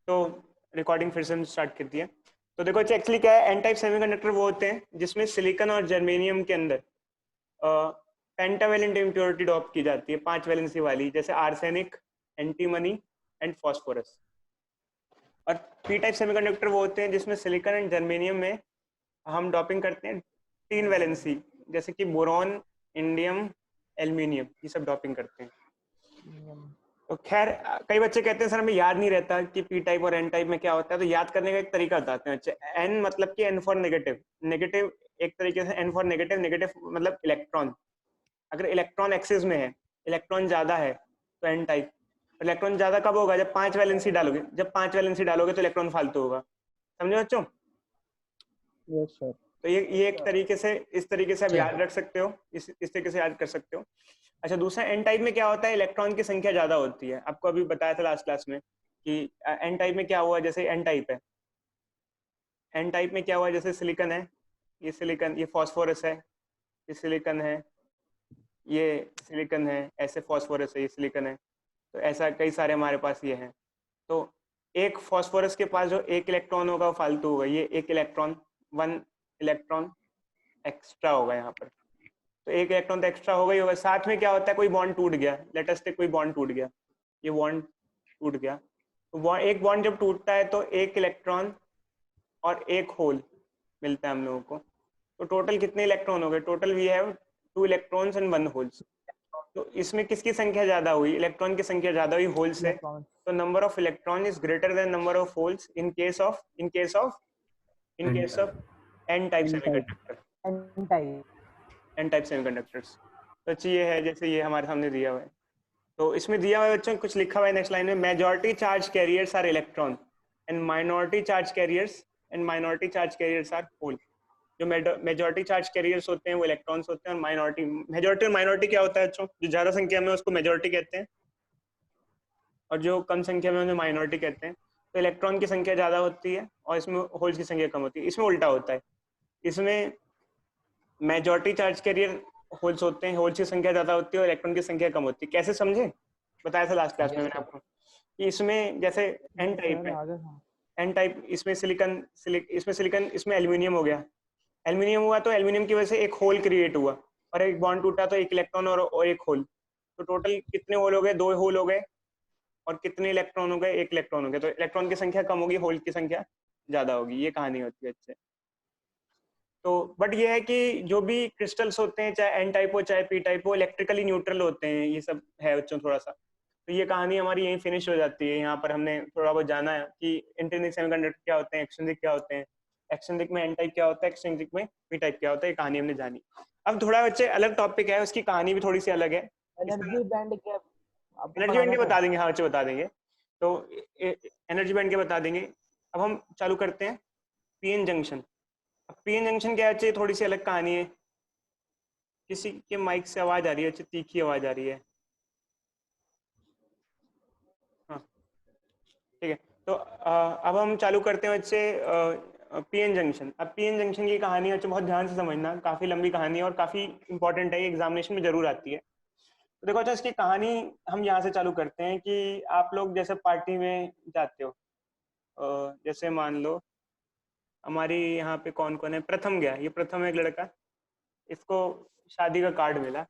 तो रिकॉर्डिंग फिर से हम स्टार्ट कर दिया। तो देखो एक्चुअली क्या है, एन टाइप सेमीकंडक्टर वो होते हैं जिसमें सिलिकॉन और जर्मेनियम के अंदर पेंटावेलेंट इम्प्योरिटी डॉप की जाती है, 5 वैलेंसी वाली, जैसे आर्सेनिक, एंटीमनी एंड फॉस्फोरस। और पी टाइप सेमीकंडक्टर वो होते हैं जिसमें सिलिकॉन एंड जर्मेनियम में हम डॉपिंग करते हैं 3 वैलेंसी, जैसे कि बोरॉन, इंडियम, एल्यूमिनियम, ये सब डॉपिंग करते हैं। तो खैर कई बच्चे कहते हैं सर हमें याद नहीं रहता कि पी टाइप और एन टाइप में क्या होता है, तो याद करने का एक तरीका बताते हैं बच्चे। एन मतलब कि एन फॉर नेगेटिव, नेगेटिव एक तरीके से एन फॉर नेगेटिव, नेगेटिव मतलब इलेक्ट्रॉन। अगर इलेक्ट्रॉन एक्सिस में है, इलेक्ट्रॉन ज्यादा है तो एन टाइप। इलेक्ट्रॉन ज्यादा कब होगा? जब 5 वैलेंसी डालोगे, जब 5 वैलेंसी डालोगे तो इलेक्ट्रॉन फालतू होगा। समझे बच्चों? Yes sir. तो ये एक तरीके से, इस तरीके से आप याद रख सकते हो, इस तरीके से याद कर सकते हो। अच्छा, दूसरा एन टाइप में क्या होता है, इलेक्ट्रॉन की संख्या ज्यादा होती है। आपको अभी बताया था लास्ट क्लास में कि एन टाइप में क्या हुआ, जैसे एन टाइप है, एन टाइप में क्या हुआ, जैसे सिलिकॉन है, ये सिलिकॉन, ये फॉस्फोरस है, ये सिलिकॉन है, ये सिलिकॉन है, ऐसे फॉस्फोरस है, ये सिलिकॉन है। तो ऐसा कई सारे हमारे पास ये हैं। तो एक फॉस्फोरस के पास जो एक इलेक्ट्रॉन होगा वो फालतू होगा, ये एक इलेक्ट्रॉन, 1 इलेक्ट्रॉन एक्स्ट्रा होगा यहाँ पर। तो एक इलेक्ट्रॉन तो एक्स्ट्रा होगा ही होगा। साथ में क्या होता है, कोई बॉन्ड टूट गया, लेट अस से कोई बॉन्ड टूट गया, ये बॉन्ड टूट गया, तो एक बॉन्ड जब टूटता है तो एक इलेक्ट्रॉन और एक होल मिलता है हम लोगों को। तो टोटल कितने इलेक्ट्रॉन हो गए? Total we have 2 electrons and 1 holes. तो इसमें किसकी संख्या ज्यादा हुई? इलेक्ट्रॉन की संख्या ज्यादा हुई होल से। तो number of electron is greater than number of holes in case of N type semiconductor, N type. N type semiconductors. तो अच्छी ये है, जैसे ये हमारे सामने दिया हुआ है। तो इसमें दिया हुआ है बच्चों, कुछ लिखा हुआ है नेक्स्ट लाइन में, majority charge carriers are electron and minority charge carriers are hole. जो मेजॉरिटी चार्ज कैरियर्स होते हैं वो इलेक्ट्रॉन्स होते हैं, और मेजॉरिटी और माइनॉरिटी क्या होता है बच्चों? जो ज्यादा संख्या में उसको मेजॉरिटी कहते हैं, और जो कम संख्या में उन्हें माइनॉरिटी कहते हैं। तो इलेक्ट्रॉन की संख्या ज्यादा होती है और इसमें होल्स की संख्या कम होती है। इसमें उल्टा होता है, इसमें मेजॉरिटी चार्ज कैरियर होल्स होते हैं, होल्स की संख्या ज्यादा होती है और इलेक्ट्रॉन की संख्या कम होती है। कैसे समझे? बताया था लास्ट क्लास में मैंने आपको कि इसमें जैसे एन टाइप है, एन टाइप, इसमें सिलिकॉन, इसमें एल्यूमिनियम हो गया, एल्यूमिनियम हुआ तो एल्यूमिनियम की वजह से एक होल क्रिएट हुआ, और एक बॉन्ड टूटा तो एक इलेक्ट्रॉन और एक होल। तो टोटल कितने होल हो गए? 2 होल हो गए। और कितने इलेक्ट्रॉन हो गए? 1 इलेक्ट्रॉन हो गया। तो इलेक्ट्रॉन की संख्या कम होगी, होल की संख्या ज्यादा होगी। ये कहानी होती है अच्छे। तो बट ये है कि जो भी क्रिस्टल्स होते हैं, चाहे एन टाइप हो चाहे पी टाइप हो, इलेक्ट्रिकली न्यूट्रल होते हैं। ये सब है बच्चों थोड़ा सा। तो ये कहानी हमारी यहीं फिनिश हो जाती है। यहाँ पर हमने थोड़ा बहुत जाना है कि इंट्रिंसिक सेमीकंडक्टर क्या होते हैं, एक्सट्रिंसिक क्या होते हैं, एक्सट्रिंसिक में एन टाइप क्या होता है, एक्सट्रिंसिक में पी टाइप क्या होता है। ये कहानी हमने जानी। अब थोड़ा बच्चे अलग टॉपिक है, उसकी कहानी भी थोड़ी सी अलग है। एनर्जी बैंड क्या आपको एनर्जी बैंड पढ़ाना के था? बता देंगे, हाँ बच्चे बता देंगे। तो एनर्जी बैंड के बता देंगे। अब हम चालू करते हैं पीएन जंक्शन। अब पीएन जंक्शन क्या है, थोड़ी सी अलग कहानी है। किसी के माइक से आवाज आ रही है, तीखी आवाज आ रही है। हाँ ठीक है। तो अब हम चालू करते हैं बच्चे पीएन जंक्शन। अब पीएन जंक्शन की कहानी बच्चे बहुत ध्यान से समझना, काफी लंबी कहानी है और काफी इंपॉर्टेंट है, एग्जामिनेशन में जरूर आती है। तो देखो अच्छा, इसकी कहानी हम यहाँ से चालू करते हैं कि आप लोग जैसे पार्टी में जाते हो, जैसे मान लो हमारी यहाँ पे कौन कौन है, प्रथम गया, ये प्रथम है एक लड़का, इसको शादी का कार्ड मिला।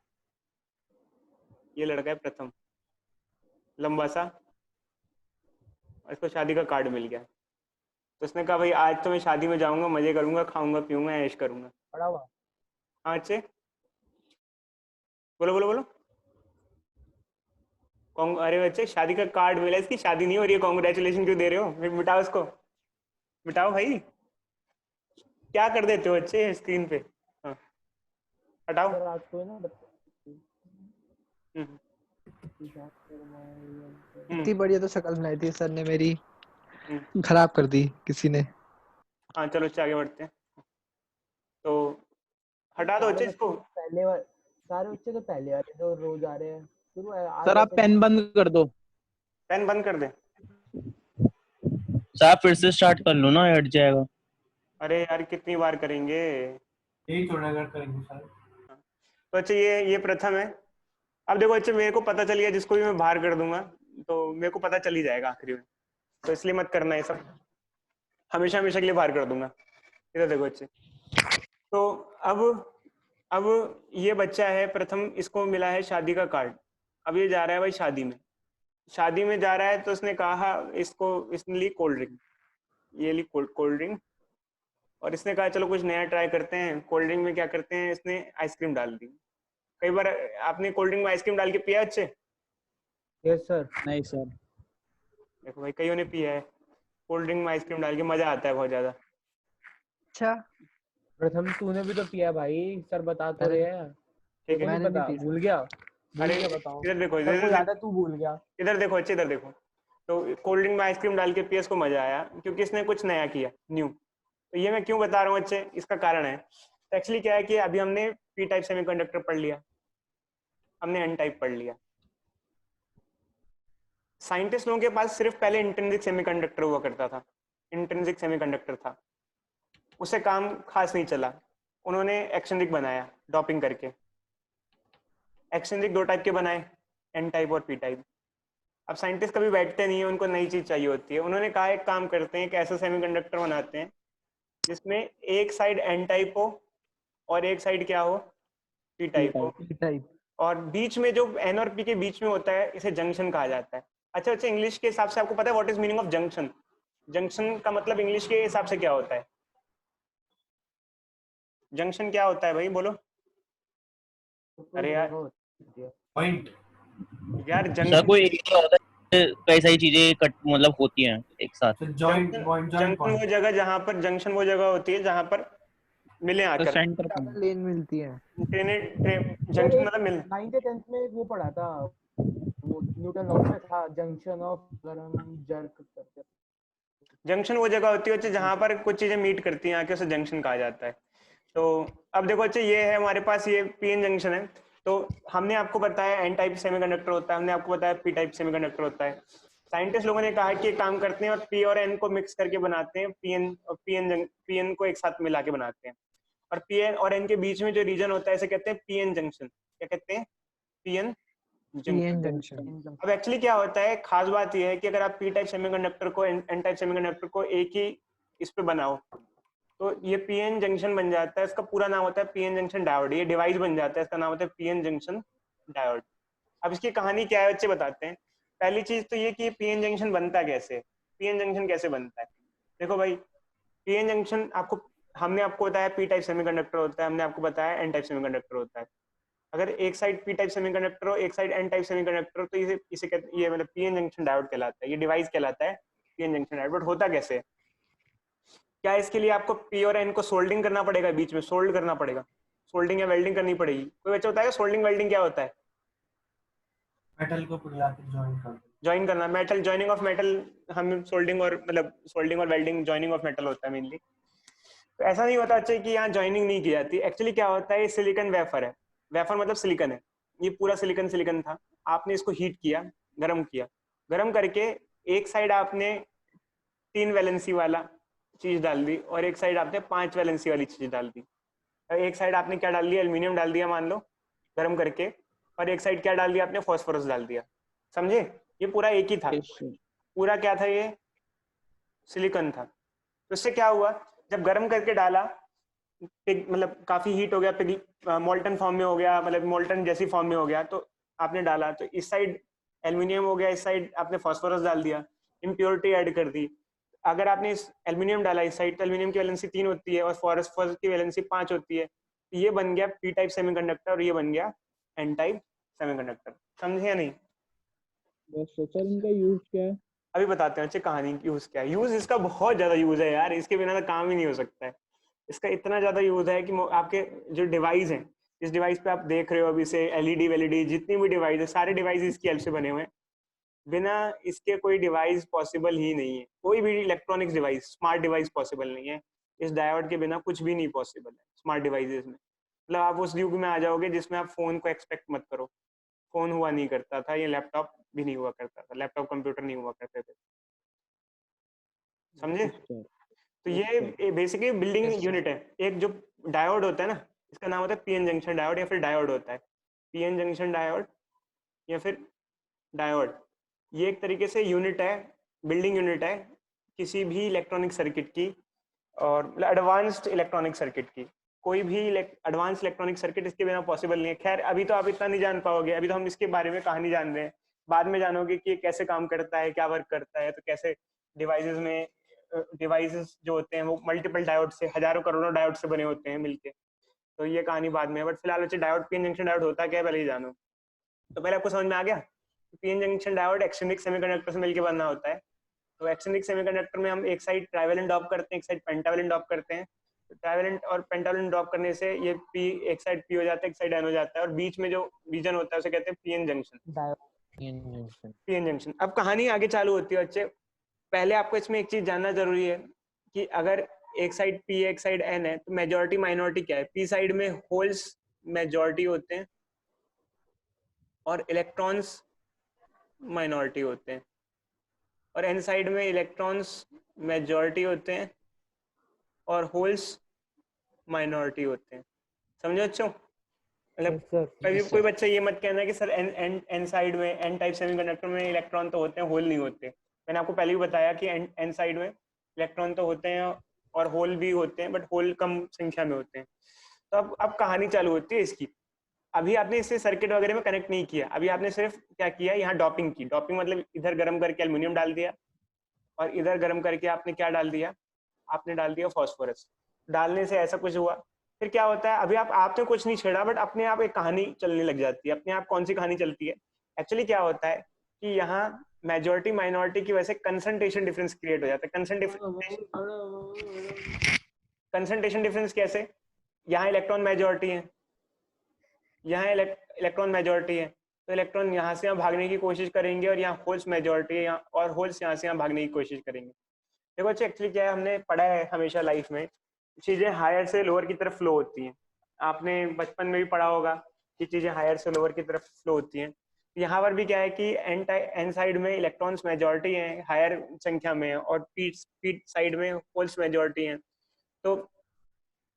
ये लड़का है प्रथम, लंबा सा, इसको शादी का कार्ड मिल गया। तो उसने कहा भाई आज तो मैं शादी में जाऊंगा, मजे करूंगा, खाऊंगा पीऊंगा, ऐश करूंगा। पढ़ा हुआ। हाँ अच्छे, बोलो बोलो बोलो। अरे बच्चे, शादी का कार्ड मिला, इसकी शादी नहीं हो रही है, कॉन्ग्रेचुलेशन क्यों दे रहे हो? फिर मिटाओ इसको, मिटाओ भाई, क्या कर देते हो बच्चे स्क्रीन पे। हाँ हटाओ। सर आज कोई ना हम्म, इतनी बढ़िया तो शक्ल बनाई थी सर ने मेरी, हम्म। खराब कर दी किसी ने। हाँ चलो इससे आगे बढ़ते हैं। तो हटा दो बच्चे इसको। सारे बच्चे तो पहले वाले जो रोज आ रहे हैं शुरू सर आप पेन बंद कर दो। पेन बंद कर दे। साहब फिर से स्टार्ट कर लो ना, हट जाएगा। अरे यार कितनी बार करेंगे, यही थोड़ा अगर करेंगे सर। तो अच्छा ये प्रथम है। अब देखो अच्छा, मेरे को पता चल गया, जिसको भी मैं बाहर कर दूंगा तो मेरे को पता चल ही जाएगा आखिरी में। तो इसलिए मत करना ये सब, हमेशा हमेशा के लिए बाहर कर दूंगा। इधर देखो बच्चे, तो अब ये बच्चा है प्रथम, इसको मिला है शादी का कार्ड। अब ये जा रहा है भाई शादी में जा रहा है, तो उसने कहा इसने ली कोल्ड ड्रिंक, ये ली कोल्ड ड्रिंक, और इसने कहा चलो कुछ नया ट्राई करते हैं। कोल्ड ड्रिंक में क्या करते हैं, इसने आइसक्रीम डाल दी। कई बार आपने कोल्ड ड्रिंक में आइसक्रीम डाल के पिया है अच्छे? Yes sir. नहीं सर। देखो भाई कईयों ने पिया है कोल्ड ड्रिंक में आइसक्रीम डाल के, मजा आता है बहुत ज्यादा। अच्छा प्रथम तूने भी तो पिया भाई, सर बता तो अरे, रहे हैं। ठीक है, नहीं मैंने पता, नहीं पी भूल गया अरे बताओ। इधर देखो, सर को याद है, तू भूल गया। इधर देखो अच्छे, इधर देखो। तो कोल्ड ड्रिंक में आइसक्रीम डाल के पिया, इसको मजा आया क्योंकि इसने कुछ नया किया, न्यू। तो ये मैं क्यों बता रहा हूँ अच्छे, इसका कारण है। तो एक्चुअली क्या है कि अभी हमने पी टाइप सेमीकंडक्टर पढ़ लिया, हमने एन टाइप पढ़ लिया। साइंटिस्ट लोगों के पास सिर्फ पहले इंट्रिंसिक सेमीकंडक्टर हुआ करता था, इंट्रिंसिक सेमीकंडक्टर था, उससे काम खास नहीं चला। उन्होंने एक्सट्रिंसिक बनाया डॉपिंग करके। एक्सट्रिंसिक दो टाइप के बनाए, एन टाइप और पी टाइप। अब साइंटिस्ट कभी बैठते नहीं है, उनको नई चीज चाहिए होती है। उन्होंने कहा एक काम करते हैं कि ऐसा सेमीकंडक्टर बनाते हैं जिसमें एक साइड एन टाइप हो और एक साइड क्या हो, पी टाइप हो, टाइप। और बीच में जो एन और पी के बीच में होता है इसे जंक्शन कहा जाता है। अच्छा अच्छा, इंग्लिश के हिसाब से आपको पता है what is meaning of junction? Junction का मतलब इंग्लिश के हिसाब से क्या होता है? जंक्शन क्या होता है भाई, बोलो। अरे यार पॉइंट। यार सर जंक्शन, कोई एरिया होता है कई सारी चीजें मतलब होती हैं एक साथ। तो जॉइंट पॉइंट, जॉइंट जंक्शन वो पॉइंट। जगह जहां पर, जंक्शन वो जगह होती है जहां पर मिले तो आकर। Centre point. लेन मिलती है। जंक्शन मतलब मिल, 9th 10th में वो पढ़ा था, वो न्यूटन लॉस में था, जंक्शन ऑफ, अगर हम जर्क करते हैं। जंक्शन वो जगह होती है जहां पर कुछ चीजें मीट करती हैं आके, उसे जंक्शन कहा जाता है। तो अब देखो अच्छा, ये है हमारे पास, ये पीएन जंक्शन है। तो हमने आपको बताया एन टाइप सेमीकंडक्टर होता है, हमने आपको बताया पी टाइप सेमीकंडक्टर होता है। साइंटिस्ट लोगों ने कहा कि एक काम करते हैं और पी और एन को मिक्स करके बनाते हैं, पीएन को एक साथ मिला के बनाते हैं। और पीएन और एन के बीच में जो रीजन होता है इसे कहते हैं पीएन जंक्शन। क्या कहते हैं? PN junction. जंक्शन। अब एक्चुअली क्या होता है, खास बात यह है कि अगर आप पी टाइप सेमीकंडक्टर को एन टाइप सेमीकंडक्टर को एक ही इस पे बनाओ तो ये पीएन जंक्शन बन जाता है। इसका पूरा नाम होता है पीएन जंक्शन डायोड। ये डिवाइस बन जाता है, इसका नाम होता है पीएन जंक्शन डायोड। अब इसकी कहानी क्या है बच्चे बताते हैं। पहली चीज तो ये कि पीएन जंक्शन बनता कैसे, पीएन जंक्शन कैसे बनता है। देखो भाई, पीएन जंक्शन आपको, हमने आपको बताया पी टाइप सेमीकंडक्टर होता है, हमने आपको बताया एन टाइप सेमीकंडक्टर होता है। अगर एक साइड पी टाइप सेमीकंडक्टर हो, एक साइड एन टाइप सेमीकंडक्टर हो, तो इसे कहते, ये मतलब पीएन जंक्शन डायोड कहलाता है। ये डिवाइस कहलाता है पीएन जंक्शन डायोड। बट होता कैसे है? क्या इसके लिए आपको पी और एन को सोल्डिंग करना पड़ेगा, बीच में सोल्ड करना पड़ेगा, सोल्डिंग या वेल्डिंग करनी पड़ेगी? कोई बच्चा बताएगा सोल्डिंग वेल्डिंग क्या होता है? मेटल को पिघला के जॉइन कर दो। ज्वाइन करना, मेटल, ज्वाइनिंग ऑफ मेटल। हम सोल्डिंग और मतलब सोल्डिंग और वेल्डिंग, ज्वाइनिंग ऑफ मेटल होता है मेनली। तो ऐसा नहीं होता अच्छा कि यहाँ ज्वाइनिंग नहीं की जाती। एक्चुअली क्या होता है, ये सिलिकॉन वेफर है, वेफर मतलब सिलिकॉन है, ये पूरा सिलिकॉन सिलिकॉन था। आपने इसको हीट किया, गर्म किया, गर्म करके एक साइड आपने 3 वैलेंसी वाला चीज डाल दी और एक साइड आपने 5 वैलेंसी वाली चीज डाल दी। एक साइड आपने क्या डाल दिया, एल्यूमिनियम डाल दिया मान लो गर्म करके, और एक साइड क्या डाल दिया आपने, फॉस्फोरस डाल दिया। समझे? ये पूरा एक ही था, पूरा क्या था, ये सिलिकॉन था। तो इससे क्या हुआ, जब गर्म करके डाला, मतलब काफी हीट हो गया, मोल्टन फॉर्म में हो गया, मतलब मोल्टन जैसी फॉर्म में हो गया, तो आपने डाला तो इस साइड एल्यूमिनियम हो गया, इस साइड आपने फॉस्फोरस डाल दिया, इम्प्योरिटी ऐड कर दी। अगर आपने इस एल्यूमिनियम डाला इस साइड, तो एल्यूमिनियम की वैलेंसी 3 होती है और फॉस्फोरस की वैलेंसी 5 होती है। तो ये बन गया पी टाइप सेमीकंडक्टर और ये बन गया एन टाइप सेमीकंडक्टर। समझे या नहीं? बस सर, इनका यूज क्या है? अभी बताते हैं अच्छे कहानी यूज क्या है। यूज इसका बहुत ज्यादा यूज है यार, इसके बिना तो काम ही नहीं हो सकता है। इसका इतना ज्यादा यूज है कि आपके जो डिवाइस हैं, इस डिवाइस पे आप देख रहे हो अभी से, एलईडी वेलईडी जितनी भी डिवाइस है, सारे डिवाइस इसकी हेल्प से बने हुए हैं। बिना इसके कोई डिवाइस पॉसिबल ही नहीं है, कोई भी electronics device, smart device possible नहीं है। इस डायोड के बिना कुछ भी नहीं पॉसिबल है स्मार्ट डिवाइसेस में। मतलब आप उस युग में आ जाओगे जिसमें आप फोन को एक्सपेक्ट मत करो। फोन हुआ नहीं करता था, ये लैपटॉप भी नहीं हुआ करता था, लैपटॉप कंप्यूटर नहीं हुआ करते थे। समझे? तो ये बेसिकली बिल्डिंग यूनिट है। एक जो डायोड होता है ना, इसका नाम होता है पीएन जंक्शन डायोड या फिर डायोड होता है, पीएन जंक्शन डायोड या फिर डायोड। ये एक तरीके से यूनिट है बिल्डिंग यूनिट है किसी भी इलेक्ट्रॉनिक सर्किट की, और एडवांस्ड इलेक्ट्रॉनिक सर्किट की। कोई भी एडवांस इलेक्ट्रॉनिक सर्किट इसके बिना पॉसिबल नहीं है। खैर अभी तो आप इतना नहीं जान पाओगे, अभी तो हम इसके बारे में कहानी जान रहे हैं, बाद में जानोगे कि ये कैसे काम करता है, क्या वर्क करता है, तो कैसे डिवाइसेस में डिवाइसेस जो होते हैं वो मल्टीपल डायोड से, हजारों करोड़ों डायोड से बने होते हैं मिलके। तो ये कहानी बाद में है, बट फिलहाल बच्चे डायोड, पीएन जंक्शन डायोड होता क्या है पहले ही जानो। तो पहले आपको समझ में आ गया PN junction diode extrinsic semiconductor से मिलकर बनना होता है। तो एक्सट्रिंसिक सेमीकंडक्टर में हम एक साइड ट्राइवेलेंट ड्रॉप करते हैं, एक साइड पेंटावेलेंट ड्रॉप करते हैं। तो ट्राइवेलेंट और पेंटावेलेंट ड्रॉप करने से ये पी, एक साइड पी हो जाता है, एक साइड एन हो जाता है, और बीच में जो रीजन होता है उसे कहते हैं पीएन जंक्शन। PN junction. अब कहानी आगे चालू होती है बच्चे। पहले आपको इसमें एक चीज जानना जरूरी है कि अगर एक साइड पी है एक साइड एन है, तो मेजॉरिटी माइनॉरिटी क्या है। पी साइड में होल्स मेजॉरिटी होते हैं और इलेक्ट्रॉन्स माइनॉरिटी होते हैं, और एन साइड में इलेक्ट्रॉन्स मेजॉरिटी होते हैं और होल्स माइनॉरिटी होते हैं। समझो बच्चों? मतलब कभी कोई बच्चा ये मत कहना कि सर एन साइड में, एन टाइप सेमीकंडक्टर में इलेक्ट्रॉन तो होते हैं, होल नहीं होते। मैंने आपको पहले भी बताया कि एन साइड में इलेक्ट्रॉन तो होते हैं और होल भी होते हैं, बट होल कम संख्या में होते हैं। तो अब कहानी चालू होती है इसकी। अभी आपने इसे सर्किट वगैरह में कनेक्ट नहीं किया, अभी आपने सिर्फ क्या किया, यहाँ डॉपिंग की। डॉपिंग मतलब इधर गर्म करके एल्युमिनियम डाल दिया और इधर गर्म करके आपने क्या डाल दिया, आपने डाल दिया फॉस्फोरस। डालने से ऐसा कुछ हुआ, फिर क्या होता है, अभी आपने कुछ नहीं छेड़ा, बट अपने आप एक कहानी चलने लग जाती है। अपने आप कौन सी कहानी चलती है? एक्चुअली क्या होता है कि यहाँ मेजॉरिटी माइनॉरिटी की वजह से कंसंट्रेशन डिफरेंस क्रिएट हो जाता है। कंसंट्रेशन डिफरेंस कैसे? यहाँ इलेक्ट्रॉन मेजॉरिटी है, यहाँ इलेक्ट्रॉन मेजॉरिटी है, तो इलेक्ट्रॉन यहाँ से यहाँ भागने की कोशिश करेंगे, और यहाँ होल्स मेजॉरिटी है, और होल्स यहाँ से यहाँ भागने की कोशिश करेंगे। देखो अच्छा, एक्चुअली क्या है, हमने पढ़ा है हमेशा लाइफ में, चीजें हायर से लोअर की तरफ फ्लो होती हैं। आपने बचपन में भी पढ़ा होगा कि चीजें हायर से लोअर की तरफ फ्लो होती हैं। यहाँ पर भी क्या है कि एन साइड में इलेक्ट्रॉन्स मेजॉरिटी हैं, हायर संख्या में, और पी साइड में होल्स मेजॉरिटी हैं। तो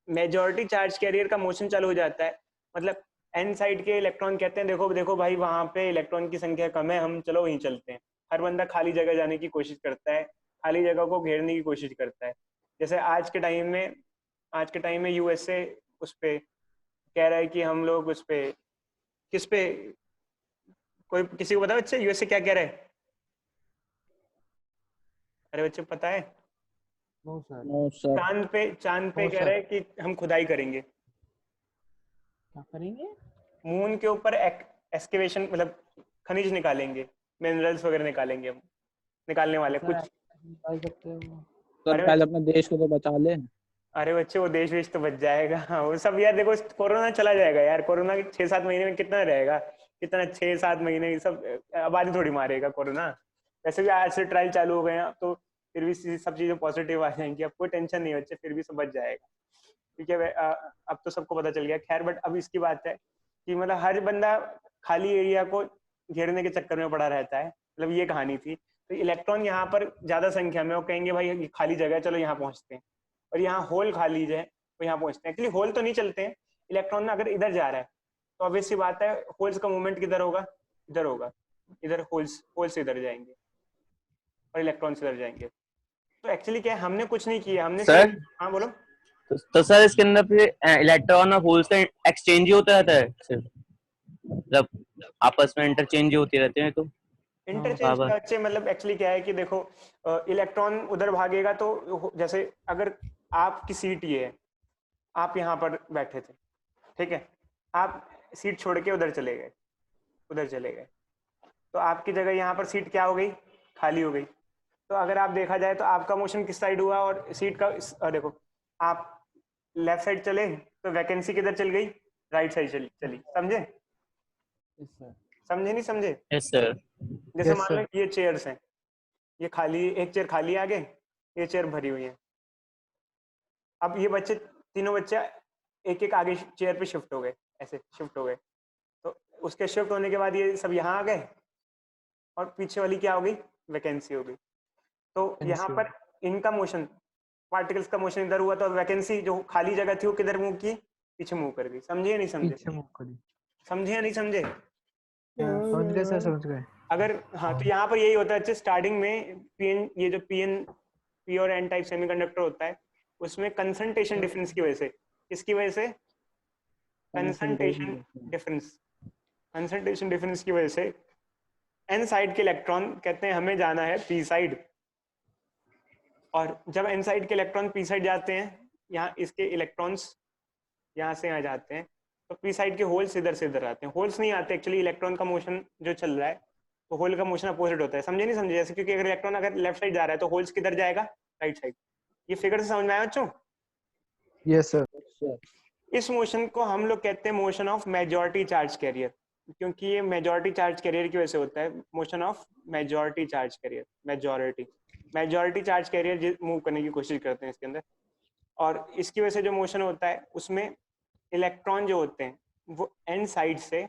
मेजॉरिटी चार्ज कैरियर का मोशन चालू हो जाता है। मतलब एन साइड के इलेक्ट्रॉन कहते हैं देखो देखो भाई, वहां पे इलेक्ट्रॉन की संख्या कम है, हम चलो वहीं चलते हैं। हर बंदा खाली जगह जाने की कोशिश करता है, खाली जगह को घेरने की कोशिश करता है। जैसे आज के टाइम में यूएसए उस पे कह रहा है कि हम लोग उस पे, किस पे, कोई किसी को पता है बच्चे यूएसए क्या कह रहा है? अरे बच्चे पता है? No sir. चांद पे कह रहा है कि हम खुदाई करेंगे। क्या करेंगे? मून के ऊपर एक्सकेवेशन, मतलब खनिज निकालेंगे, मिनरल्स वगैरह निकालेंगे, हम निकालने वाले कुछ। निकाल सकते हो अरे सर, पहले अपने देश को तो बचा ले। अरे बच्चे वो देश वेश तो बच जाएगा, वो सब यार देखो, कोरोना चला जाएगा यार। कोरोना के 6-7 महीने में कितना रहेगा, कितना 6-7 महीने सब आबादी थोड़ी मारेगा कोरोना। वैसे भी आज से ट्रायल चालू हो गए हैं, तो फिर भी सब चीजें पॉजिटिव आ जाएंगी, अब कोई टेंशन नहीं बच्चे, फिर भी सब बच जाएगा। ठीक है, अब तो सबको पता चल गया। खैर बट अब इसकी बात है कि मतलब हर बंदा खाली एरिया को घेरने के चक्कर में पड़ा रहता है, मतलब ये कहानी थी। तो इलेक्ट्रॉन यहाँ पर ज्यादा संख्या में, वो कहेंगे भाई ये खाली जगह है, चलो यहाँ पहुंचते हैं, और यहाँ होल खाली है तो यहाँ पहुंचते हैं। एक्चुअली होल तो नहीं चलते हैं, इलेक्ट्रॉन अगर इधर जा रहा है तो ऑब्वियस सी बात है होल्स का मूवमेंट किधर होगा, इधर होगा। इधर होल्स इधर जाएंगे और इलेक्ट्रॉन इधर जाएंगे। तो एक्चुअली क्या है, हमने कुछ नहीं किया, हमने सर? हाँ बोलो। तो सर इसके अंदर फिर इलेक्ट्रॉन और होल्स का एक्सचेंज ही होता रहता है सिर्फ, मतलब आपस में इंटरचेंज होते रहते हैं। तो इंटरचेंज का अच्छे मतलब एक्चुअली क्या है कि देखो, इलेक्ट्रॉन उधर भागेगा तो जैसे अगर आपकी सीट ये है, आप यहाँ पर बैठे थे, ठीक है, आप सीट छोड़ के उधर चले गए, तो आपकी जगह यहाँ पर सीट क्या हो गई, खाली हो गई। तो अगर आप देखा जाए तो आपका मोशन किस साइड हुआ, और सीट का देखो, आप लेफ्ट साइड चले तो वैकेंसी किधर चल गई, राइट साइड चली। समझे? समझे नहीं समझे? Yes sir. जैसे मान लो ये चेयर्स हैं, ये खाली, एक चेयर खाली आगे, ये चेयर भरी हुई है। अब ये बच्चे, तीनों बच्चे एक एक आगे चेयर पे शिफ्ट हो गए, ऐसे शिफ्ट हो गए। तो उसके शिफ्ट होने के बाद ये सब यहाँ आ गए, और पीछे वाली क्या हो गई, वैकेंसी हो गई। तो यहाँ पर इनका मोशन, पार्टिकल्स का मोशन इधर हुआ, तो वैकेंसी जो खाली जगह थी वो किधर मूव की, पीछे मूव कर गई। समझे या नहीं समझे? समझे या नहीं समझे? समझ गए सर, समझ गए। अगर हाँ तो यहाँ पर यही होता है, स्टार्टिंग में पीएन, ये जो पी और एन टाइप सेमीकंडक्टर होता है उसमें कंसंट्रेशन डिफरेंस की वजह से, किसकी वजह से, कंसंट्रेशन डिफरेंस की वजह से एन साइड के इलेक्ट्रॉन कहते हैं हमें जाना है पी साइड, और जब एन साइड के इलेक्ट्रॉन पी साइड जाते हैं, यहाँ इसके इलेक्ट्रॉन्स यहाँ से यहाँ जाते हैं, तो पी साइड के होल्स इधर से इधर आते हैं, होल्स नहीं आते एक्चुअली, इलेक्ट्रॉन का मोशन जो चल रहा है तो होल का मोशन अपोजिट होता है, समझे नहीं समझे, जैसे क्योंकि अगर इलेक्ट्रॉन अगर लेफ्ट साइड जा रहा है तो होल्स किधर जाएगा, राइट साइड। ये फिगर से समझ में आया बच्चों? Yes sir. इस मोशन को हम लोग कहते हैं motion of majority charge carrier, क्योंकि ये मेजॉरिटी चार्ज कैरियर की वजह से होता है, motion of majority charge carrier, majority charge carrier move करने की कोशिश करते हैं इसके अंदर, और इसकी वजह से जो मोशन होता है उसमें इलेक्ट्रॉन जो होते हैं वो एन साइड से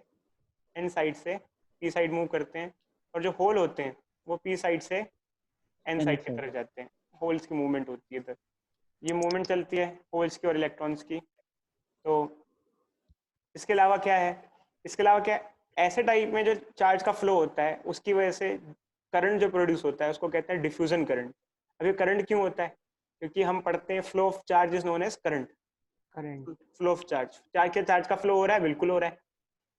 पी साइड मूव करते हैं, और जो होल होते हैं वो पी साइड से एन साइड की तरफ जाते हैं, होल्स की मूवमेंट होती है इधर, ये मूवमेंट चलती है होल्स की और इलेक्ट्रॉन्स की। तो इसके अलावा क्या है, ऐसे टाइप में जो चार्ज का फ्लो होता है उसकी वजह से करंट जो प्रोड्यूस होता है उसको कहते हैं डिफ्यूजन करंट। अब ये करंट क्यों होता है, क्योंकि हम पढ़ते हैं flow of charge is known as current, flow of charge का फ्लो हो रहा है, बिल्कुल हो रहा है,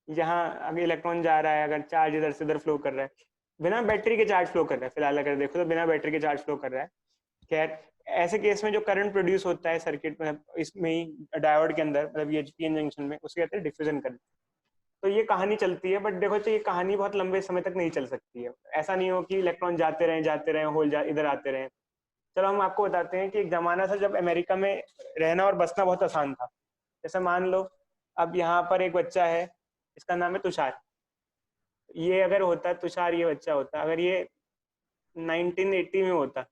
यहाँ अगर इलेक्ट्रॉन जा रहा है, अगर चार्ज इधर से इधर फ्लो कर रहा है, बिना बैटरी के चार्ज फ्लो कर रहा है, फिलहाल अगर देखो तो बिना बैटरी के चार्ज फ्लो कर रहा है। खैर ऐसे केस में जो करंट प्रोड्यूस होता है सर्किट में, इसमें ही डायोड के अंदर, मतलब ये पीएन जंक्शन में, उसके कहते हैं डिफ्यूजन करंट। तो ये कहानी चलती है, बट देखो तो ये कहानी बहुत लंबे समय तक नहीं चल सकती है, ऐसा नहीं हो कि इलेक्ट्रॉन जाते रहे होल इधर आते रहे। चलो हम आपको बताते हैं कि एक जमाना था जब अमेरिका में रहना और बसना बहुत आसान था। जैसे मान लो अब यहाँ पर एक बच्चा है, इसका नाम है तुषार, ये अगर होता तुषार, ये बच्चा होता, अगर ये 1980 में होता,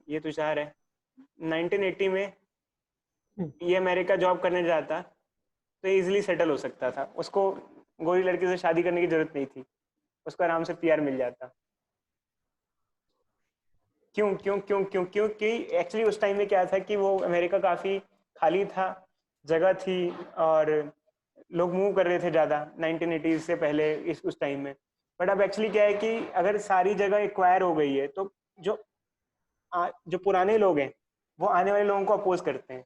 ये तुषार है 1980 में, ये अमेरिका जॉब करने जाता तो इजीली सेटल हो सकता था, उसको गोरी लड़की से शादी करने की जरूरत नहीं थी, उसको आराम से पीआर मिल जाता। क्यों क्यों क्यों क्यों क्योंकि एक्चुअली उस टाइम में क्या था कि वो अमेरिका काफी खाली था, जगह थी, और लोग मूव कर रहे थे ज़्यादा 1980 से पहले उस टाइम में। बट अब एक्चुअली क्या है कि अगर सारी जगह एक्वायर हो गई है तो जो पुराने लोग हैं वो आने वाले लोगों को अपोज करते हैं।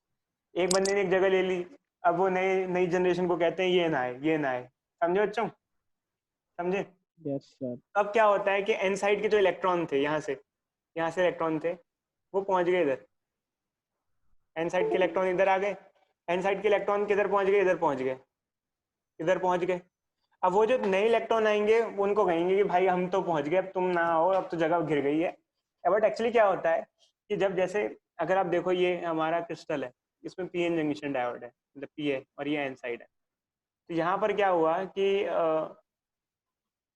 एक बंदे ने एक जगह ले ली, अब वो नई जनरेशन को कहते हैं ये ना आए, समझे बच्चों, समझे? Yes sir. अब क्या होता है कि एन साइड के जो इलेक्ट्रॉन थे, यहाँ से इलेक्ट्रॉन थे, वो पहुंच गए इधर, एन साइड के इलेक्ट्रॉन इधर आ गए, एन साइड के इलेक्ट्रॉन किधर पहुंच गए, इधर पहुंच गए। अब वो जो नए इलेक्ट्रॉन आएंगे वो उनको कहेंगे कि भाई हम तो पहुंच गए, अब तुम ना आओ, अब तो जगह घिर गई है। बट एक्चुअली क्या होता है कि जब जैसे अगर आप देखो ये हमारा क्रिस्टल है, इसमें पीएन जंक्शन डायोड है, मतलब पी है और ये एन साइड है। तो यहाँ पर क्या हुआ कि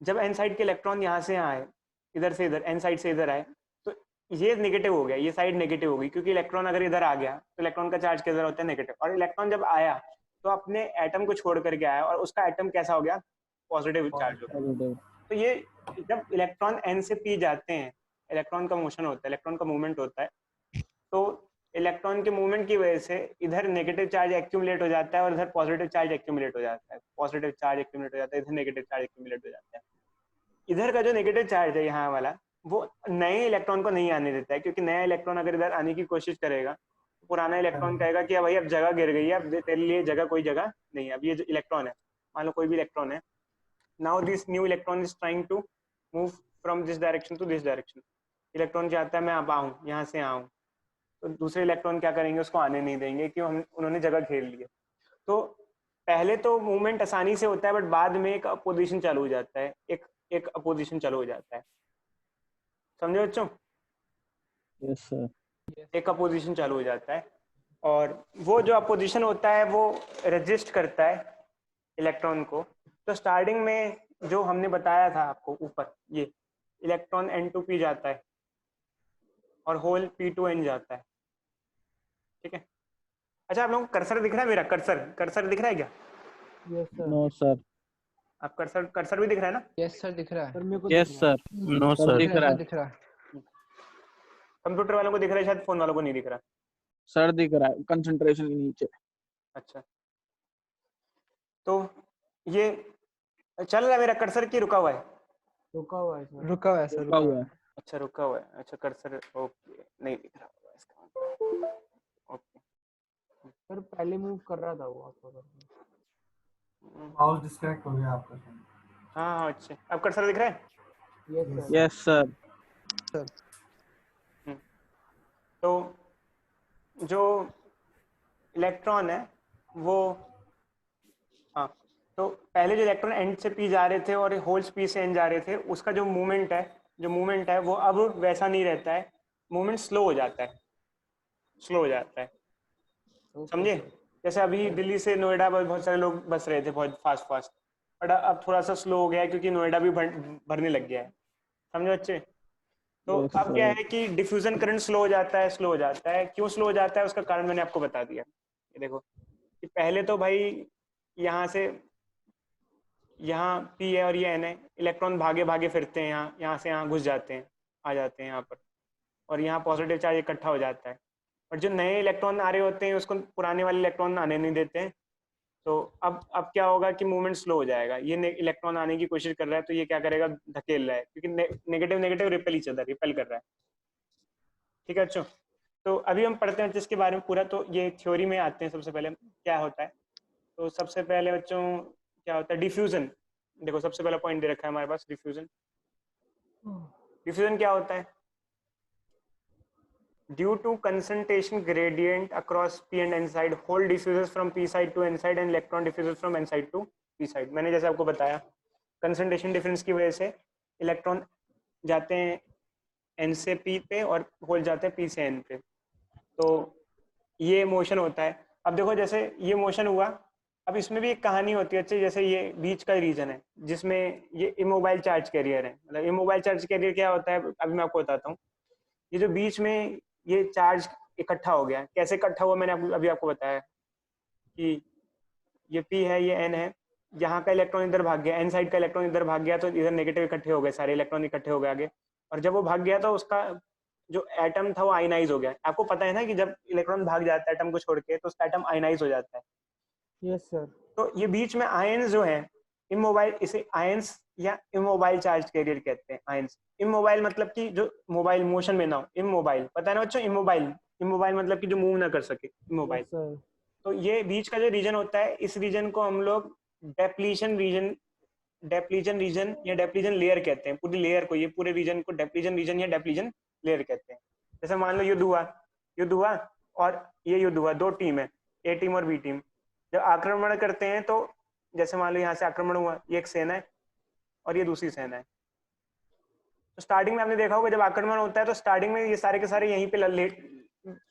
जब एन साइड के इलेक्ट्रॉन यहाँ से यहाँ आए, इधर से इधर, एन साइड से इधर आए, तो ये नेगेटिव हो गया, ये साइड नेगेटिव हो गई, क्योंकि इलेक्ट्रॉन अगर इधर आ गया तो इलेक्ट्रॉन का चार्ज किधर होता है, नेगेटिव। और इलेक्ट्रॉन जब आया तो अपने एटम को छोड़ करके आया और उसका एटम कैसा हो गया, पॉजिटिव चार्ज हो गया। तो ये जब इलेक्ट्रॉन एन से पी जाते हैं, इलेक्ट्रॉन का मोशन होता है, इलेक्ट्रॉन का मूवमेंट होता है, तो इलेक्ट्रॉन के मूवमेंट की वजह से इधर नेगेटिव चार्ज एक्यूमुलेट हो जाता है और इधर पॉजिटिव चार्ज एक्यूमुलेट हो जाता है, पॉजिटिव चार्ज एक्यूमुलेट हो जाता है, इधर नेगेटिव चार्ज एक्यूमुलेट हो जाता है। इधर का जो नेगेटिव चार्ज है यहाँ वाला, वो नए इलेक्ट्रॉन को नहीं आने देता है, क्योंकि नया इलेक्ट्रॉन अगर इधर आने की कोशिश करेगा तो पुराना इलेक्ट्रॉन कहेगा कि भाई अब जगह गिर गई है, अब तेरे लिए जगह कोई जगह नहीं है। अब ये जो इलेक्ट्रॉन है, मान लो कोई भी इलेक्ट्रॉन है, now this new electron is trying to move from this direction to this direction. Electron चाहता है मैं अब आऊँ, यहाँ से आऊँ, तो दूसरे इलेक्ट्रॉन क्या करेंगे, उसको आने नहीं देंगे, क्यों, उन्होंने जगह घेर ली है। तो पहले तो मूवमेंट आसानी से होता है, बट बाद में एक अपोजिशन चालू हो जाता है, एक अपोजिशन चालू हो जाता है, समझे बच्चों? Yes sir. एक अपोजिशन चालू हो जाता है, और वो जो अपोजिशन होता है वो रेजिस्ट करता है इलेक्ट्रॉन को। तो स्टार्टिंग में जो हमने बताया था आपको ऊपर, ये इलेक्ट्रॉन N2P जाता है और होल P2N जाता है, ठीक है? अच्छा, आप लोगों को कर्सर दिख रहा है, मेरा कर्सर दिख रहा है क्या? Yes sir. No sir. आप कर्सर भी दिख रहा है ना? यस सर दिख रहा है। Yes sir. No sir. दिख रहा है। दिख रहा है। कंप्यूटर वालों को दिख रहा है, शायद फोन वालों को नहीं दिख रहा। सर दिख रहा है कंसंट्रेशन के नीचे। अच्छा, तो ये चल रहा है मेरा कर्सर की रुका हुआ है? रुका हुआ है सर। रुका हुआ है सर, रुका हुआ है। अच्छा रुका हुआ है, अच्छा कर्सर ओके नहीं दिख रहा होगा इसका। ओके सर पहले मूव कर रहा था वो आपको करके। माउस डिस्कनेक्ट हो गया आपका। हाँ हाँ अच्छे, अब कर्सर दिख रहा है। Yes sir. Yes sir. तो जो इलेक्ट्रॉन है वो, हाँ तो पहले जो इलेक्ट्रॉन एंड से पी जा रहे थे और होल्स पी से एन जा रहे थे, उसका जो मूवमेंट है वो अब वैसा नहीं रहता है, मूवमेंट स्लो हो जाता है, स्लो हो जाता है, समझे। जैसे अभी दिल्ली से नोएडा बहुत सारे लोग बस रहे थे बहुत फास्ट, बट अब थोड़ा सा स्लो हो गया है क्योंकि नोएडा भी भरने लग गया है, समझो बच्चे। तो Yes, अब क्या sir. है कि डिफ्यूजन करंट स्लो हो जाता है, क्यों स्लो हो जाता है उसका कारण मैंने आपको बता दिया। ये देखो कि पहले तो भाई यहाँ से यहाँ पी है और ये एन है, इलेक्ट्रॉन भागे भागे फिरते हैं, यहाँ से यहाँ घुस जाते हैं, आ जाते हैं यहाँ पर, और यहाँ पॉजिटिव चार्ज इकट्ठा हो जाता है, और जो नए इलेक्ट्रॉन आ रहे होते हैं उसको पुराने वाले इलेक्ट्रॉन आने नहीं देते हैं। तो अब क्या होगा कि मूवमेंट स्लो हो जाएगा, ये इलेक्ट्रॉन आने की कोशिश कर रहा है तो ये क्या करेगा, धकेल रहा है, क्योंकि नेगेटिव रिपेल कर रहा है। ठीक है अच्छा, तो अभी हम पढ़ते हैं जिसके बारे में पूरा, तो ये थ्योरी में आते हैं। सबसे पहले क्या होता है, तो सबसे पहले बच्चों क्या होता है डिफ्यूजन। देखो सबसे पहला पॉइंट दे रखा है हमारे पास, डिफ्यूजन क्या होता है, due to concentration gradient across p and n side, hole diffuses from p side to n side and electron diffuses from n side to p side। मैंने जैसे आपको बताया कंसंट्रेशन डिफरेंस की वजह से इलेक्ट्रॉन जाते हैं n से p पे और होल जाते हैं p से n पे, तो ये मोशन होता है। अब देखो जैसे ये मोशन हुआ, अब इसमें भी एक कहानी होती है अच्छी, जैसे ये बीच का रीजन है जिसमें ये इमोबाइल चार्ज कैरियर है। मतलब इमोबाइल चार्ज कैरियर क्या होता है, अभी मैं आपको बताता हूँ। ये जो बीच में ये चार्ज इकट्ठा हो गया, कैसे इकट्ठा हुआ मैंने अभी आपको बताया कि ये P है, ये N है, यहाँ का इलेक्ट्रॉन इधर भाग गया, N साइड का इलेक्ट्रॉन इधर भाग गया, तो इधर नेगेटिव इकट्ठे हो गए, सारे इलेक्ट्रॉन इकट्ठे हो गए आगे, और जब वो भाग गया तो उसका जो एटम था वो आयनाइज हो गया। आपको पता है ना कि जब इलेक्ट्रॉन भाग जाता है एटम को छोड़ के तो उसका एटम आयनाइज हो जाता है। Yes sir. तो ये बीच में आयंस जो है इमोबाइल, इसे आयंस या इमोबाइल चार्ज कैरियर कहते हैं। आयंस, इमोबाइल मतलब कि जो मोबाइल मोशन में ना हो, इमोबाइल पता है ना बच्चों, इमोबाइल मतलब कि जो मूव ना कर सके, इमोबाइल। Yes sir. तो ये बीच का जो रीजन होता है, इस रीजन को हम लोग डेप्लीशन रीजन या डेप्लीजन लेयर कहते हैं। पूरी लेयर को, ये पूरे रीजन को डेप्लीशन रीजन या डेप्लीशन लेयर कहते हैं। जैसे मान लो युद्ध हुआ और ये युद्ध हुआ, दो टीम है, ए टीम और बी टीम। जब आक्रमण करते हैं तो जैसे मान लो यहाँ से आक्रमण हुआ, ये एक सेना है और ये दूसरी सेना है। तो स्टार्टिंग में आपने देखा होगा जब आक्रमण होता है तो स्टार्टिंग में ये सारे के सारे यहीं पे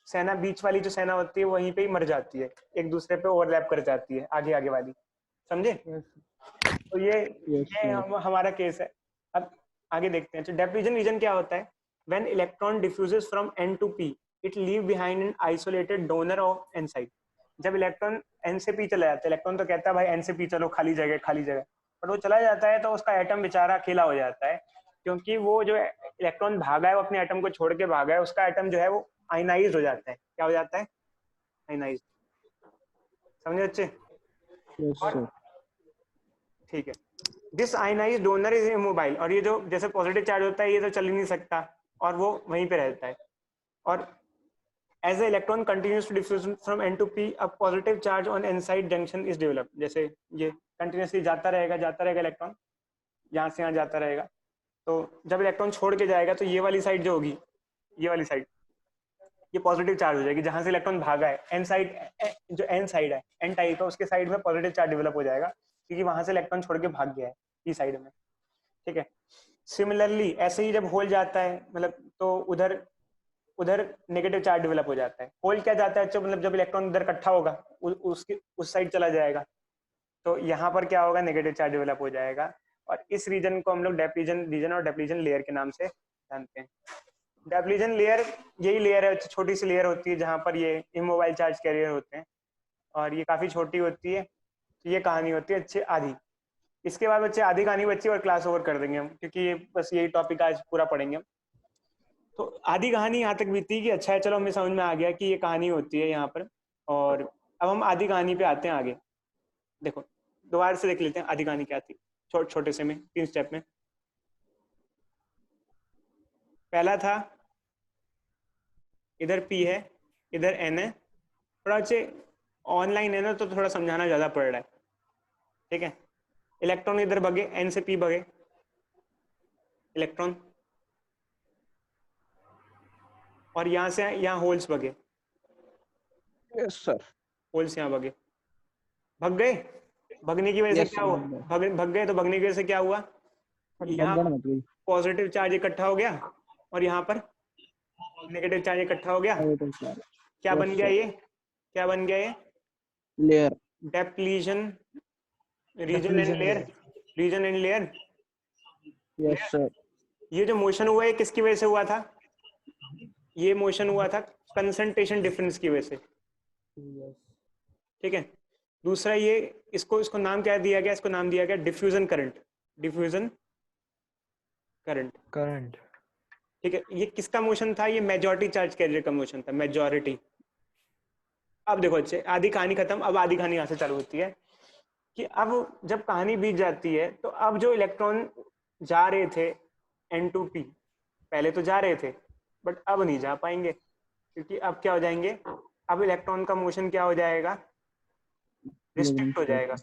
सेना, बीच वाली जो सेना होती है वहीं पे ही मर जाती है, एक दूसरे पे ओवरलैप कर जाती है, आगे वाली, समझे। तो ये हमारा केस है। अब आगे देखते हैं। तो डेप्लीशन रीजन क्या होता है, when electron diffuses from n to p it leave behind an isolated donor of n side. जब इलेक्ट्रॉन n से p चला जाता है, इलेक्ट्रॉन तो कहता है भाई n से p चलो, खाली जगह, बट वो चला जाता है तो उसका एटम बेचारा अकेला हो जाता है, क्योंकि वो जो इलेक्ट्रॉन भागा है वो अपने एटम को छोड़ के भागा है, उसका एटम जो है वो आयनाइज हो जाता है। क्या हो जाता है, आयनाइज, समझे बच्चे। ठीक है, this ionize donor is immobile, और ये जो जैसे पॉजिटिव चार्ज होता है ये तो चल ही नहीं सकता और वो वहीं पे रहता है। और as the electron continues to diffuse from n to p a positive charge on n side junction is developed। जैसे ये कंटिन्यूसली जाता रहेगा इलेक्ट्रॉन, यहाँ से यहाँ जाता रहेगा, तो जब इलेक्ट्रॉन छोड़ के जाएगा तो ये वाली साइड जो होगी, ये वाली साइड, ये पॉजिटिव चार्ज हो जाएगी। जहां से इलेक्ट्रॉन भागा है एन साइड, जो एन साइड है, एन टाइप है, उसके साइड में पॉजिटिव चार्ज डेवलप हो जाएगा, क्योंकि वहां से इलेक्ट्रॉन छोड़ के भाग गया है पी साइड में। ठीक है, सिमिलरली ऐसे ही जब होल जाता है, मतलब तो उधर नेगेटिव चार्ज डेवलप हो जाता है। होल क्या जाता है, मतलब जब इलेक्ट्रॉन उधर इकट्ठा होगा उसके उस साइड चला जाएगा, तो यहाँ पर क्या होगा, नेगेटिव चार्ज डेवलप हो जाएगा। और इस रीजन को हम लोग डेप्लीशन रीजन और डेप्लीशन लेयर के नाम से जानते हैं। डेप्लीशन लेयर यही लेयर है, छोटी सी लेयर होती है जहाँ पर ये इमोबाइल चार्ज कैरियर होते हैं, और ये काफी छोटी होती है। तो ये कहानी होती है अच्छे आधी। इसके बाद बच्चे आधी कहानी बच्ची और क्लास ओवर कर देंगे हम, क्योंकि ये बस यही टॉपिक आज पूरा पढ़ेंगे हम। तो आधी कहानी यहाँ तक बीती कि अच्छा है, चलो हमें समझ में आ गया कि ये कहानी होती है यहाँ पर। और अब हम आधी कहानी पे आते हैं आगे। देखो दोबारा से देख लेते हैं आधी कहानी क्या थी, छोटे से में 3 स्टेप में। पहला था इधर P है, इधर N है। थोड़ा अच्छे ऑनलाइन है ना, तो थोड़ा समझाना ज़्यादा पड़ रहा है, ठीक है। इलेक्ट्रॉन इधर भगे, N से P भगे, इलेक्ट्रॉन, और यहाँ से यहाँ होल्स भगे, यस सर। होल्स यहाँ भगे, भग गए। भगने की वजह से Yes, क्या हुआ? भग गए। भग गए, तो भगने की वजह से क्या हुआ? यहाँ भगदड़ मच गई। पॉजिटिव चार्ज इकट्ठा हो गया और यहाँ पर नेगेटिव चार्ज इकट्ठा हो गया। Negative charge. क्या Yes, बन गया sir. ये? क्या बन गया ये? Layer. Depletion region and layer, region and layer. Yes sir. ये जो मोशन हुआ है किसकी वजह से हुआ था? ये मोशन हुआ था कंसंट्रेशन डिफरेंस की वजह से, Yes. ठीक है। दूसरा ये इसको नाम क्या दिया गया? इसको नाम दिया गया diffusion current, diffusion current, current. ठीक है। ये किसका मोशन था? ये मेजॉरिटी चार्ज कैरियर का मोशन था, मेजॉरिटी। अब देखो अच्छे, आधी कहानी खत्म, अब आधी कहानी यहाँ से चालू होती है कि अब जब कहानी बीत जाती है तो अब जो इलेक्ट्रॉन जा रहे थे N2P, पहले तो जा रहे थे बट अब नहीं जा पाएंगे, क्योंकि अब क्या हो जाएंगे? अब इलेक्ट्रॉन का मोशन क्या हो जाएगा? रिस्ट्रिक्ट हो जाएगा।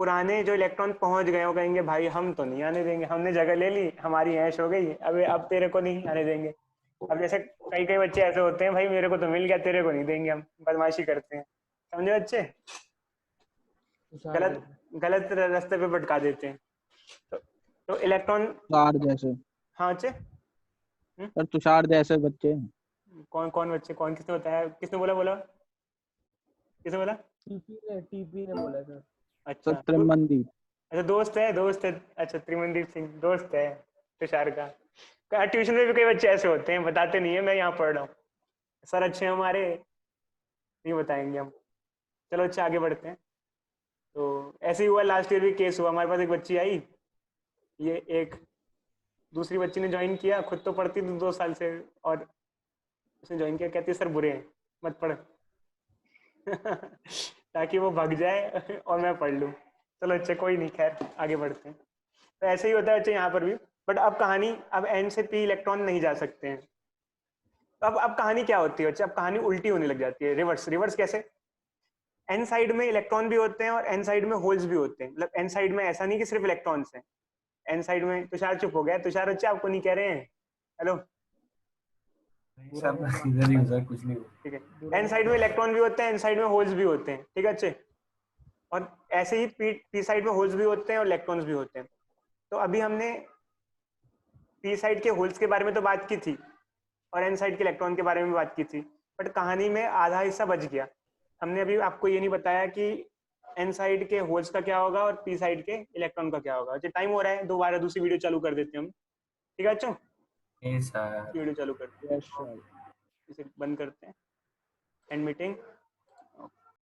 पुराने जो इलेक्ट्रॉन पहुंच गए वो कहेंगे भाई हम तो नहीं आने देंगे, हमने जगह ले ली, हमारी ऐश हो गई, अब तेरे को नहीं आने देंगे। अब जैसे कई बच्चे ऐसे होते हैं, भाई मेरे को तो मिल गया, तेरे को नहीं देंगे, हम बदमाशी करते हैं, समझे बच्चे? गलत रास्ते पे भटका देते हैं। तो इलेक्ट्रॉन तुषार जैसे। हाँ बच्चे, सर तुषार जैसे बच्चे। कौन बच्चे? कौन? किसने बताया? किसने बोला? किसने बोला? टीपी ने बोला सर। अच्छा, सर त्रिमंदी। अच्छा दोस्त है। अच्छा, त्रिमंदीप सिंह दोस्त है तुषार का। ट्यूशन में भी कई बच्चे ऐसे होते हैं, बताते नहीं है, मैं यहाँ पढ़ रहा हूँ, सर अच्छे हैं हमारे, नहीं बताएंगे हम। चलो अच्छा आगे बढ़ते हैं। तो ऐसे ही हुआ, लास्ट ईयर भी केस हुआ, हमारे पास एक बच्ची आई, ये एक दूसरी बच्ची ने ज्वाइन किया, खुद तो पढ़ती थी 2 साल से, और उसने ज्वाइन किया, कहती सर बुरे हैं मत पढ़ ताकि वो भाग जाए और मैं पढ़ लूँ। चलो अच्छा कोई नहीं, खैर आगे बढ़ते हैं। तो ऐसे ही होता है बच्चे यहाँ पर भी, बट अब कहानी, अब N से P इलेक्ट्रॉन नहीं जा सकते हैं। तो अब कहानी क्या होती है बच्चे? अब कहानी उल्टी होने लग जाती है, रिवर्स कैसे? N साइड में इलेक्ट्रॉन भी होते हैं और N साइड में होल्स भी होते हैं। मतलब N साइड में ऐसा नहीं कि सिर्फ इलेक्ट्रॉन्स हैं, N साइड में, तुषार चुप हो गया, तुषार बच्चे आपको नहीं कह रहे हैं, हेलो सब इधर ही उधर कुछ नहीं। ठीक है। N साइड में इलेक्ट्रॉन भी होते हैं, N साइड में होल्स भी होते हैं, ठीक है अच्छे। और ऐसे ही P साइड में होल्स भी होते हैं और इलेक्ट्रॉन्स भी होते हैं। तो अभी हमने P साइड के होल्स के बारे में तो बात की थी और N साइड के इलेक्ट्रॉन के बारे में बात की थी, बट कहानी में आधा हिस्सा बच गया। हमने अभी आपको ये नहीं बताया कि N साइड के होल्स का क्या होगा और P साइड के इलेक्ट्रॉन का क्या होगा। अच्छा टाइम हो रहा है, दोबारा दूसरी वीडियो चालू कर देते हैं हम, ठीक है अच्छा? सर वीडियो चालू करते हैं, इसे बंद करते हैं, एंड मीटिंग।